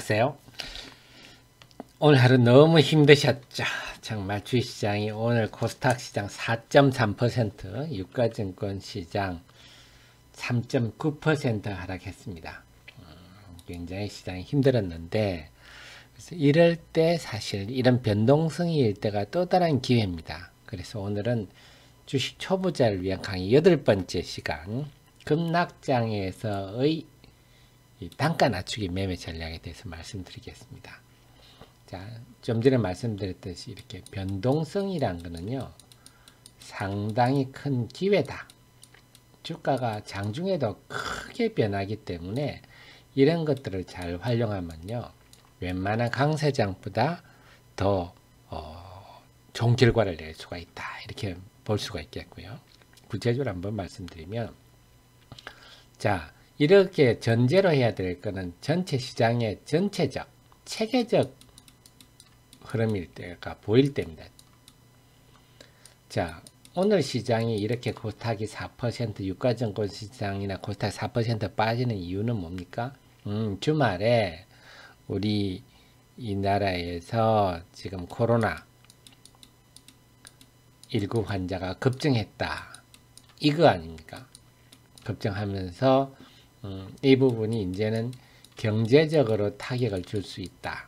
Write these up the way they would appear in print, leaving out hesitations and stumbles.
안녕하세요. 오늘 하루 너무 힘드셨죠? 정말 주식시장이 오늘 코스닥 시장 4.3%, 유가증권 시장 3.9% 하락했습니다. 굉장히 시장이 힘들었는데, 그래서 이럴 때 사실 이런 변동성일 때가 또 다른 기회입니다. 그래서 오늘은 주식 초보자를 위한 강의 8번째 시간, 급락장에서의 단가 낮추기 매매 전략에 대해서 말씀드리겠습니다. 자, 좀 전에 말씀드렸듯이 이렇게 변동성이란 거는요, 상당히 큰 기회다. 주가가 장중에도 크게 변하기 때문에 이런 것들을 잘 활용하면요, 웬만한 강세장보다 더 좋은 결과를 낼 수가 있다. 이렇게 볼 수가 있겠고요. 구체적으로 한번 말씀드리면, 자, 이렇게 전제로 해야 될 거는 전체 시장의 전체적, 체계적 흐름일 때가 보일 때입니다. 자, 오늘 시장이 이렇게 코스닥이 4%, 유가증권 시장이나 코스닥 4% 빠지는 이유는 뭡니까? 주말에 우리 이 나라에서 지금 코로나 19 환자가 급증했다. 이거 아닙니까? 급증하면서 이 부분이 이제는 경제적으로 타격을 줄 수 있다.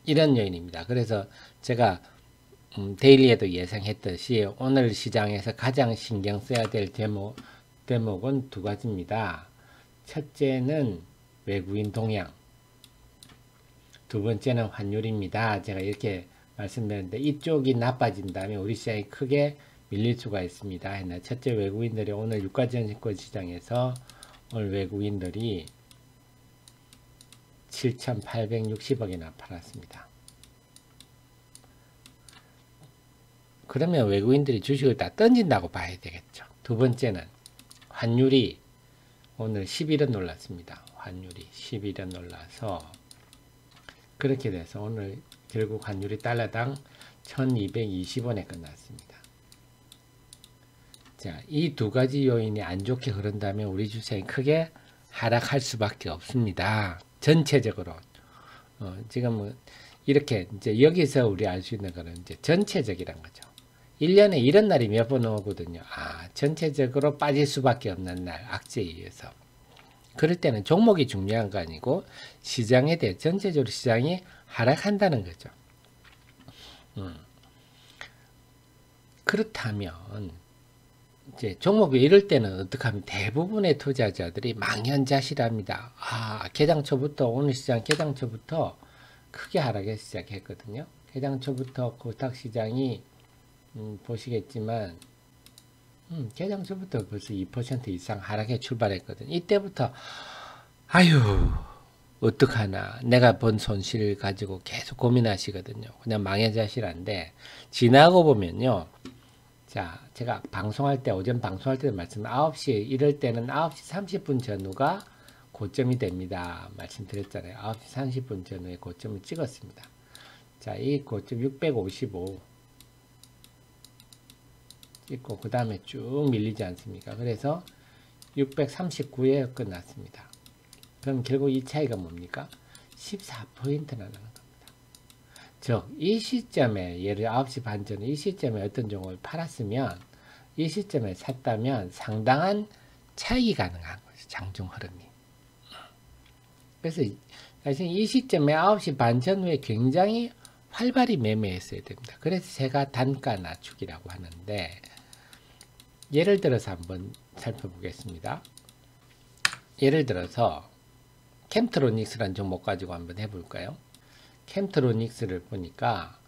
이런 요인입니다. 그래서 제가 데일리에도 예상했듯이 오늘 시장에서 가장 신경 써야 될 대목은 두 가지입니다. 첫째는 외국인 동향, 두 번째는 환율입니다. 제가 이렇게 말씀드렸는데 이쪽이 나빠진다면 우리 시장이 크게 밀릴 수가 있습니다. 했나. 첫째, 외국인들이 오늘 유가증권 시장에서 오늘 외국인들이 7,860억이나 팔았습니다. 그러면 외국인들이 주식을 다 던진다고 봐야 되겠죠. 두 번째는 환율이 오늘 11원 올랐습니다. 환율이 11원 올라서 그렇게 돼서 오늘 결국 환율이 달러당 1220원에 끝났습니다. 자, 이 두 가지 요인이 안 좋게 흐른다면 우리 주식이 크게 하락할 수밖에 없습니다. 전체적으로. 지금 이렇게 이제 여기서 우리 알 수 있는 거는 이제 전체적이란 거죠. 1년에 이런 날이 몇 번 오거든요. 아, 전체적으로 빠질 수밖에 없는 날, 악재에 의해서. 그럴 때는 종목이 중요한 거 아니고 시장에 대해 전체적으로 시장이 하락한다는 거죠. 그렇다면 이제 종목이 이럴 때는 어떻게 하면 대부분의 투자자들이 망연자실합니다. 아, 개장 초부터 오늘 시장 개장 초부터 크게 하락하기 시작했거든요. 개장 초부터 코스닥 시장이 보시겠지만 개장 초부터 벌써 2% 이상 하락에 출발했거든요. 이때부터 아유 어떡하나 내가 본 손실 가지고 계속 고민하시거든요. 그냥 망연자실한데 지나고 보면요. 자, 제가 방송할 때, 오전 방송할 때도 말씀, 9시, 이럴 때는 9시 30분 전후가 고점이 됩니다. 말씀드렸잖아요. 9시 30분 전후에 고점을 찍었습니다. 자, 이 고점 655 찍고, 그 다음에 쭉 밀리지 않습니까? 그래서 639에 끝났습니다. 그럼 결국 이 차이가 뭡니까? 14%나 나는 겁니다. 즉, 이 시점에, 예를 9시 반 전에 이 시점에 어떤 종목을 팔았으면, 이 시점에 샀다면 상당한 차익이 가능한 거죠. 장중 흐름이. 그래서 사실 이 시점에 9시 반 전후에 굉장히 활발히 매매했어야 됩니다. 그래서 제가 단가 낮추기라고 하는데, 예를 들어서 한번 살펴보겠습니다. 예를 들어서 캠트로닉스라는 종목 가지고 한번 해볼까요? 캠트로닉스를 보니까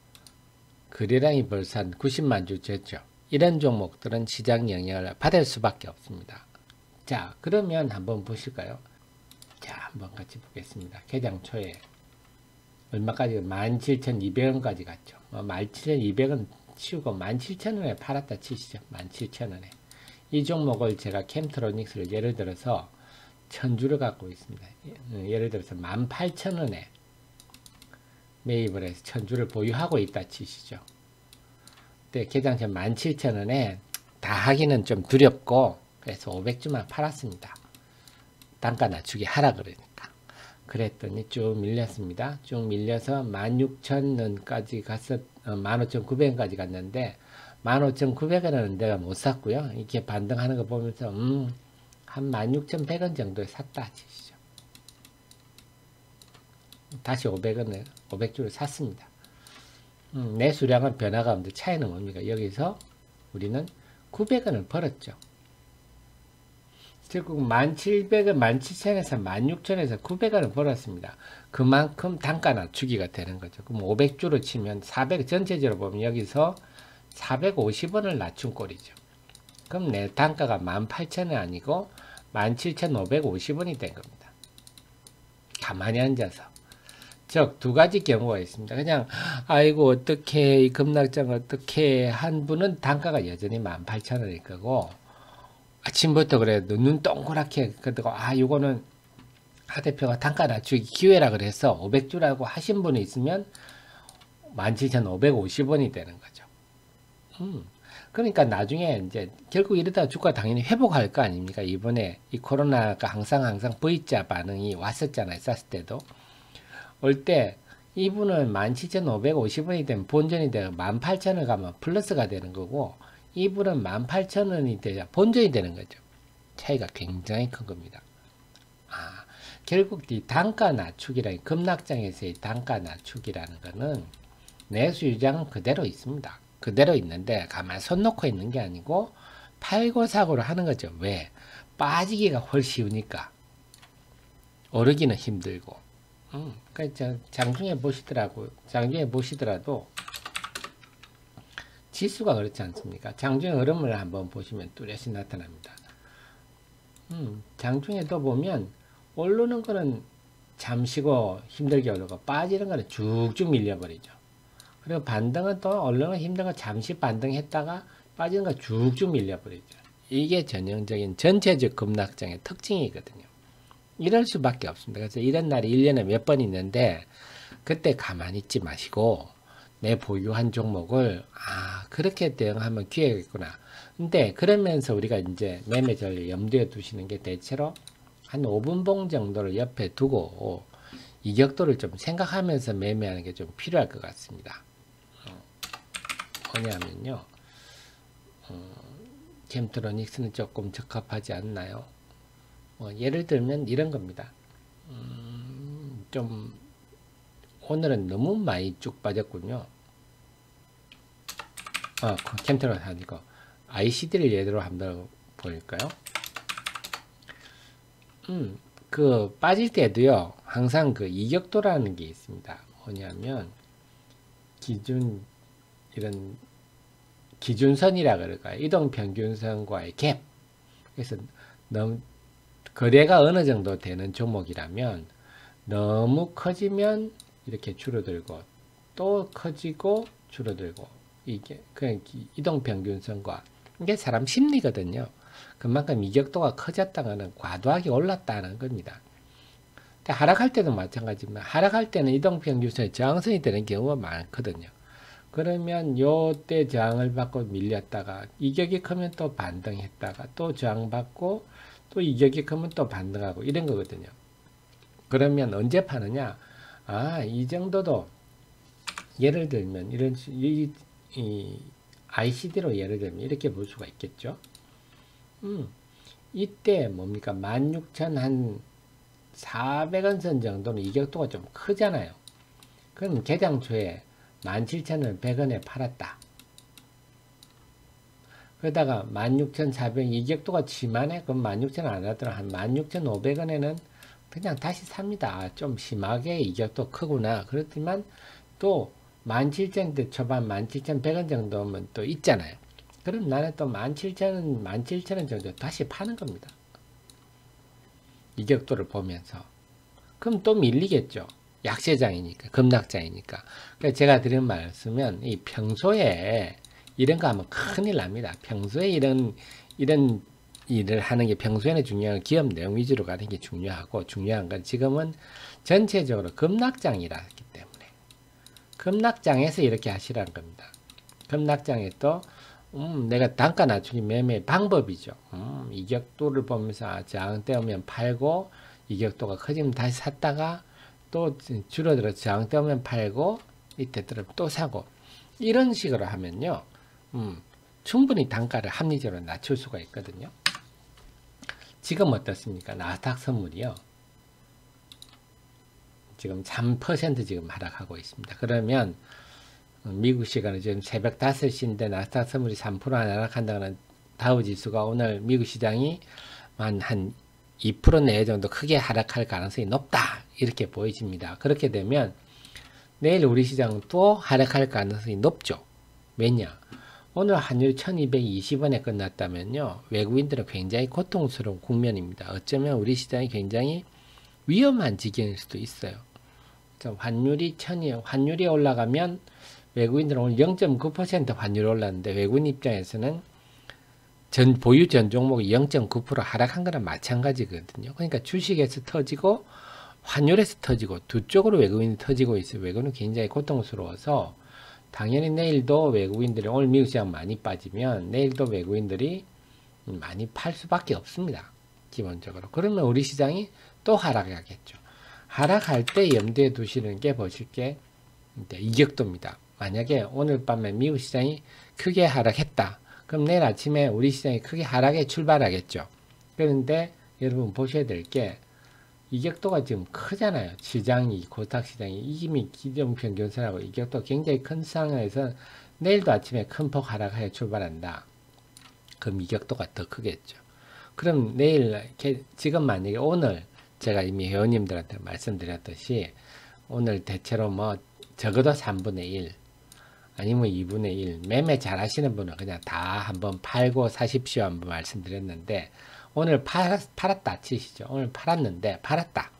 거래량이 벌써 한 90만 주 됐죠. 이런 종목들은 시장 영향을 받을 수밖에 없습니다. 자, 그러면 한번 보실까요? 자, 한번 같이 보겠습니다. 개장 초에 얼마까지? 17,200원까지 갔죠. 17,200원 치우고 17,000원에 팔았다 치시죠. 17,000원에. 이 종목을 제가 캠트로닉스를 예를 들어서 1000주를 갖고 있습니다. 예를 들어서 18,000원에 매입을 해서 1000주를 보유하고 있다 치시죠. 그때 개장 전 17,000원에 다 하기는 좀 두렵고 그래서 500주만 팔았습니다. 단가 낮추기 하라 그러니까. 그랬더니 쭉 밀렸습니다. 쭉 밀려서 16,000원까지 갔었, 15,900원까지 갔는데 15,900원은 내가 못 샀고요. 이렇게 반등하는 거 보면서 한 16,100원 정도에 샀다 치시죠. 다시 500원을 500주를 샀습니다. 매수량은 변화가 없는데 차이는 뭡니까? 여기서 우리는 900원을 벌었죠. 결국 1700원, 17,000원에서 16,000원에서 900원을 벌었습니다. 그만큼 단가 낮추기가 되는 거죠. 그럼 500주로 치면 400, 전체적으로 보면 여기서 450원을 낮춘 꼴이죠. 그럼 내 단가가 18,000원 아니고 17,550원이 된 겁니다. 가만히 앉아서. 즉, 두 가지 경우가 있습니다. 그냥, 아이고, 어떻게, 이 급락장 어떻게 한 분은 단가가 여전히 18,000원일 거고, 아침부터 그래도 눈 동그랗게, 그러고, 요거는 하 대표가 단가 낮추기 기회라 그래서 500주라고 하신 분이 있으면 17,550원이 되는 거죠. 그러니까 나중에 이제 결국 이러다가 주가 당연히 회복할 거 아닙니까? 이번에 이 코로나가 항상 V자 반응이 왔었잖아요. 쌌을 때도. 올 때 이분은 17,550원이 되면 본전이 되고 18,000원 가면 플러스가 되는 거고 이분은 18,000원이 돼야 본전이 되는 거죠. 차이가 굉장히 큰 겁니다. 결국 이 단가 낮추기라는 급락장에서의 단가 낮추기라는 거는 내수 유장은 그대로 있습니다. 그대로 있는데 가만히 손 놓고 있는 게 아니고 팔고 사고를 하는 거죠. 왜? 빠지기가 훨씬 쉬우니까. 오르기는 힘들고. 그러니까 장중에 보시더라도 지수가 그렇지 않습니까? 장중에 흐름을 한번 보시면 뚜렷이 나타납니다. 장중에도 보면 오르는 거는 잠시고 힘들게 오르고 빠지는 거는 쭉쭉 밀려버리죠. 그리고 반등은 또 오르는 힘든 거 잠시 반등했다가 빠지는 거 쭉쭉 밀려버리죠. 이게 전형적인 전체적 급락장의 특징이거든요. 이럴 수밖에 없습니다. 그래서 이런 날이 1년에 몇 번 있는데 그때 가만히 있지 마시고 내 보유한 종목을 그렇게 대응하면 기회가 있구나. 근데 그러면서 우리가 이제 매매 전략 염두에 두시는 게 대체로 한 5분봉 정도를 옆에 두고 이격도를 좀 생각하면서 매매하는 게 좀 필요할 것 같습니다. 뭐냐면요. 젬트로닉스는 조금 적합하지 않나요? 예를 들면 이런 겁니다. 좀 오늘은 너무 많이 쭉 빠졌군요. 젬트로닉스 아니고 ICD를 예로 한번 볼까요? 그 빠질 때도요. 항상 그 이격도라는 게 있습니다. 뭐냐면 이런 기준선이라 그럴까요? 이동평균선과의 갭. 그래서 거래가 어느 정도 되는 종목이라면 너무 커지면 이렇게 줄어들고 또 커지고 줄어들고 이게 그냥 이동평균선과 이게 사람 심리거든요. 그만큼 이격도가 커졌다는 과도하게 올랐다는 겁니다. 근데 하락할 때도 마찬가지지만 하락할 때는 이동평균선이 저항선이 되는 경우가 많거든요. 그러면 요때 저항을 받고 밀렸다가 이격이 크면 또 반등했다가 또 저항받고 또 이격이 크면 또 반등하고 이런 거거든요. 그러면 언제 파느냐? 이 정도도 예를 들면 이 ICD로 예를 들면 이렇게 볼 수가 있겠죠. 이때 뭡니까? 16,400원 선 정도는 이격도가 좀 크잖아요. 그럼 개장 초에 17,100원에 팔았다. 그러다가 16,400원 이격도가 심하네? 그럼 16,000원 안 하더라. 한 16,500원에는 그냥 다시 삽니다. 좀 심하게 이격도 크구나. 그렇지만 또 17,000대 초반 17,100원 정도면 또 있잖아요. 그럼 나는 또 17,000원 정도 다시 파는 겁니다. 이격도를 보면서. 그럼 또 밀리겠죠. 약세장이니까, 급락장이니까. 그래서 제가 드린 말씀은 이 평소에 이런 거 하면 큰일 납니다. 평소에 이런 일을 하는 게 평소에는 중요한 기업 내용 위주로 가는 게 중요하고 중요한 건 지금은 전체적으로 급락장이라기 때문에 급락장에서 이렇게 하시라는 겁니다. 급락장에 또 내가 단가 낮추기 매매 방법이죠. 이격도를 보면서 저항대 오면 팔고 이격도가 커지면 다시 샀다가 또 줄어들어 저항대 오면 팔고 이때 들어 또 사고 이런 식으로 하면요. 충분히 단가를 합리적으로 낮출 수가 있거든요. 지금 어떻습니까? 나스닥 선물이요. 지금 3% 지금 하락하고 있습니다. 그러면 미국 시간은 지금 새벽 5시인데 나스닥 선물이 3% 하락한다는 다우지수가 오늘 미국 시장이 한 2% 내외 정도 크게 하락할 가능성이 높다. 이렇게 보여집니다. 그렇게 되면 내일 우리 시장은 또 하락할 가능성이 높죠. 왜냐? 오늘 환율이 1220원에 끝났다면요. 외국인들은 굉장히 고통스러운 국면입니다. 어쩌면 우리 시장이 굉장히 위험한 지경일 수도 있어요. 환율이 올라가면 외국인들은 오늘 0.9% 환율이 올랐는데 외국인 입장에서는 보유 전 종목이 0.9% 하락한 거랑 마찬가지거든요. 그러니까 주식에서 터지고 환율에서 터지고 두 쪽으로 외국인이 터지고 있어요. 외국인은 굉장히 고통스러워서 당연히 내일도 외국인들이 오늘 미국 시장 많이 빠지면 내일도 외국인들이 많이 팔 수밖에 없습니다. 기본적으로. 그러면 우리 시장이 또 하락하겠죠. 하락할 때 염두에 두시는 게 보실게 이격도입니다. 만약에 오늘 밤에 미국 시장이 크게 하락했다. 그럼 내일 아침에 우리 시장이 크게 하락에 출발하겠죠. 그런데 여러분 보셔야 될 게 이격도가 지금 크잖아요. 시장이 코스닥 시장이 이미 기존 평균선하고 이격도 굉장히 큰 상황에서 내일도 아침에 큰 폭 하락하에 출발한다. 그럼 이격도가 더 크겠죠. 그럼 내일 지금 만약에 오늘 제가 이미 회원님들한테 말씀드렸듯이 오늘 대체로 뭐 적어도 3분의 1 아니면 2분의 1 매매 잘 하시는 분은 그냥 다 한번 팔고 사십시오 한번 말씀드렸는데 오늘 팔았다 치시죠. 오늘 팔았다.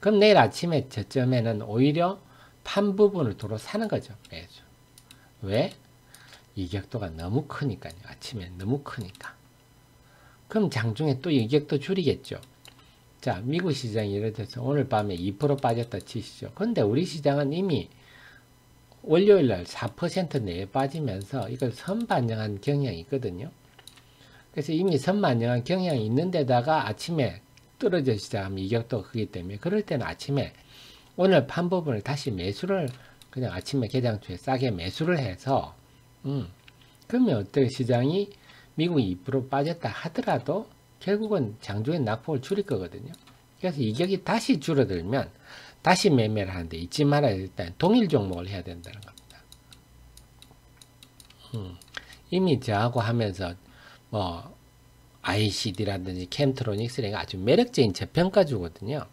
그럼 내일 아침에 저점에는 오히려 판 부분을 도로 사는 거죠. 매수. 왜? 이격도가 너무 크니까요. 아침에 너무 크니까. 그럼 장중에 또 이격도 줄이겠죠. 자, 미국 시장이 예를 들어서 오늘 밤에 2% 빠졌다 치시죠. 근데 우리 시장은 이미 월요일날 4% 내에 빠지면서 이걸 선반영한 경향이 있거든요. 그래서 이미 선반영한 경향이 있는 데다가 아침에 떨어져 시작하면 이격도가 크기 때문에 그럴 때는 아침에 오늘 판 부분을 다시 매수를 그냥 아침에 개장 초에 싸게 매수를 해서 그러면 어떻게 시장이 미국이 2% 빠졌다 하더라도 결국은 장중에 낙폭을 줄일 거거든요. 그래서 이격이 다시 줄어들면 다시 매매를 하는데 잊지 말아야 일단 동일 종목을 해야 된다는 겁니다. 이미 저하고 하면서 뭐 ICD라든지 캠트로닉스가 아주 매력적인 저평가주거든요.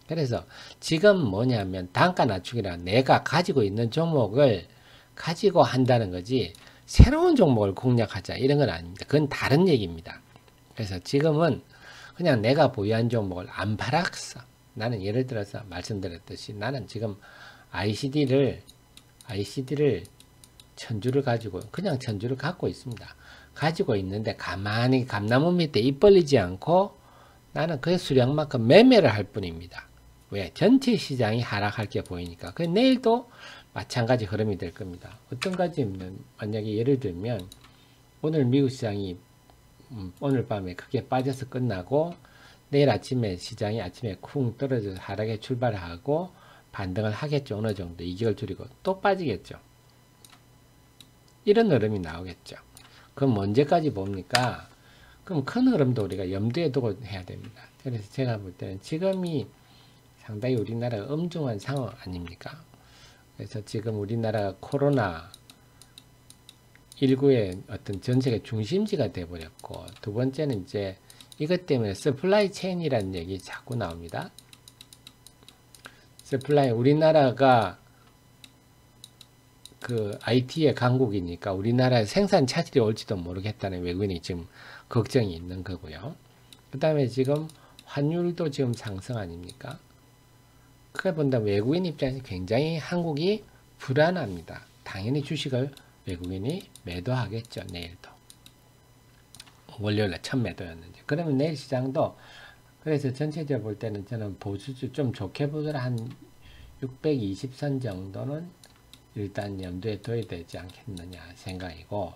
그래서 지금 뭐냐면 단가 낮추기라 내가 가지고 있는 종목을 가지고 한다는 거지 새로운 종목을 공략하자 이런 건 아닙니다. 그건 다른 얘기입니다. 그래서 지금은 그냥 내가 보유한 종목을 안 팔았어. 나는 예를 들어서 말씀드렸듯이 나는 지금 ICD를 1000주를 가지고 그냥 1000주를 갖고 있습니다. 가지고 있는데 가만히 감나무 밑에 입 벌리지 않고 나는 그 수량만큼 매매를 할 뿐입니다. 왜? 전체 시장이 하락할 게 보이니까. 그 내일도 마찬가지 흐름이 될 겁니다. 어떤 가지는 만약에 예를 들면 오늘 미국 시장이 오늘 밤에 크게 빠져서 끝나고 내일 아침에 시장이 아침에 쿵 떨어져서 하락에 출발하고 반등을 하겠죠. 어느 정도 이격을 줄이고 또 빠지겠죠. 이런 흐름이 나오겠죠. 그럼 언제까지 봅니까? 그럼 큰 흐름도 우리가 염두에 두고 해야 됩니다. 그래서 제가 볼 때는 지금이 상당히 우리나라가 엄중한 상황 아닙니까? 그래서 지금 우리나라가 코로나 19의 어떤 전 세계 중심지가 돼버렸고, 두 번째는 이제 이것 때문에 서플라이 체인이라는 얘기 자꾸 나옵니다. 서플라이, 우리나라가 그 IT의 강국이니까 우리나라에 생산 차질이 올지도 모르겠다는 외국인이 지금 걱정이 있는 거고요. 그 다음에 지금 환율도 지금 상승 아닙니까? 그래 본다 외국인 입장에서 굉장히 한국이 불안합니다. 당연히 주식을 외국인이 매도하겠죠. 내일도. 월요일에 첫 매도였는데. 그러면 내일 시장도 그래서 전체적으로 볼 때는 저는 보수주 좀 좋게 보더라 한 620선 정도는 일단 염두에 둬야 되지 않겠느냐 생각이고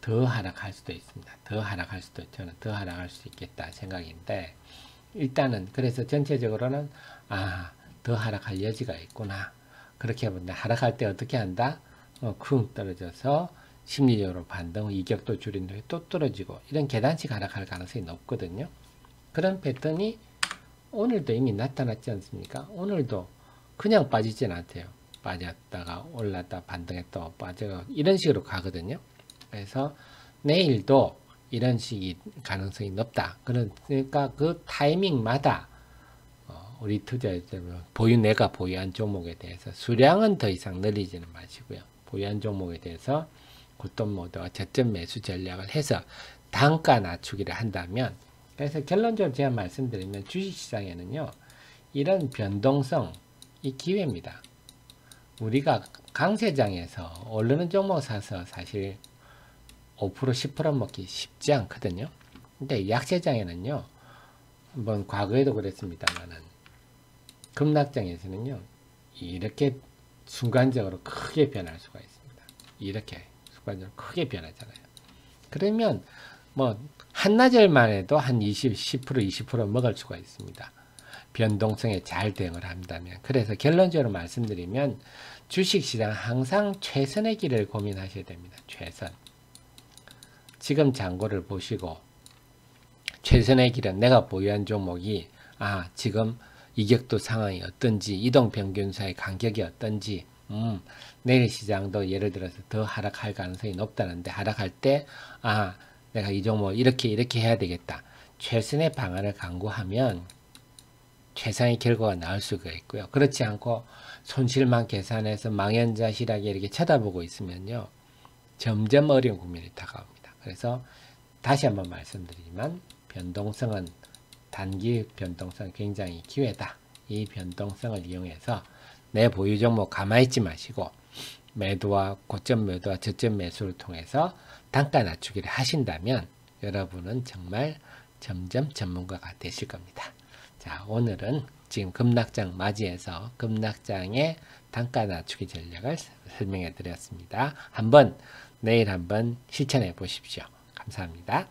더 하락할 수도 있습니다. 더 하락할 수도 저는 더 하락할 수 있겠다 생각인데 일단은 그래서 전체적으로는 더 하락할 여지가 있구나. 그렇게 본다. 하락할 때 어떻게 한다? 쿵 떨어져서 심리적으로 반등, 이격도 줄인 후에 또 떨어지고 이런 계단식 하락할 가능성이 높거든요. 그런 패턴이 오늘도 이미 나타났지 않습니까? 오늘도 그냥 빠지진 않대요. 빠졌다가 올랐다 반등했다 빠져가 이런 식으로 가거든요. 그래서 내일도 이런 식이 가능성이 높다. 그러니까 그 타이밍마다 우리 투자자들 내가 보유한 종목에 대해서 수량은 더 이상 늘리지는 마시고요. 보유한 종목에 대해서 굿돈 모드와 저점 매수 전략을 해서 단가 낮추기를 한다면, 그래서 결론적으로 제가 말씀드리면 주식시장에는요 이런 변동성이 기회입니다. 우리가 강세장에서 오르는 종목 사서 사실 5% 10% 먹기 쉽지 않거든요. 근데 약세장에는요, 한번 과거에도 그랬습니다만은 급락장에서는요 이렇게 순간적으로 크게 변할 수가 있습니다. 이렇게 순간적으로 크게 변하잖아요. 그러면 뭐 한나절만 해도 한 10% 20% 먹을 수가 있습니다. 변동성에 잘 대응을 한다면. 그래서 결론적으로 말씀드리면 주식시장 항상 최선의 길을 고민하셔야 됩니다. 최선. 지금 잔고를 보시고 최선의 길은 내가 보유한 종목이 지금 이격도 상황이 어떤지, 이동평균사의 간격이 어떤지, 내일 시장도 예를 들어서 더 하락할 가능성이 높다는데, 하락할 때 내가 이 종목 이렇게 해야 되겠다. 최선의 방안을 강구하면 최상의 결과가 나올 수가 있고요. 그렇지 않고 손실만 계산해서 망연자실하게 이렇게 쳐다보고 있으면요 점점 어려운 국면이 다가옵니다. 그래서 다시 한번 말씀드리지만 변동성은 단기 변동성 굉장히 기회다. 이 변동성을 이용해서 내 보유 종목 가만히 있지 마시고 매도와 고점 매도와 저점 매수를 통해서 단가 낮추기를 하신다면 여러분은 정말 점점 전문가가 되실 겁니다. 자, 오늘은 지금 급락장 맞이해서 급락장의 단가 낮추기 전략을 설명해 드렸습니다. 내일 한번 실천해 보십시오. 감사합니다.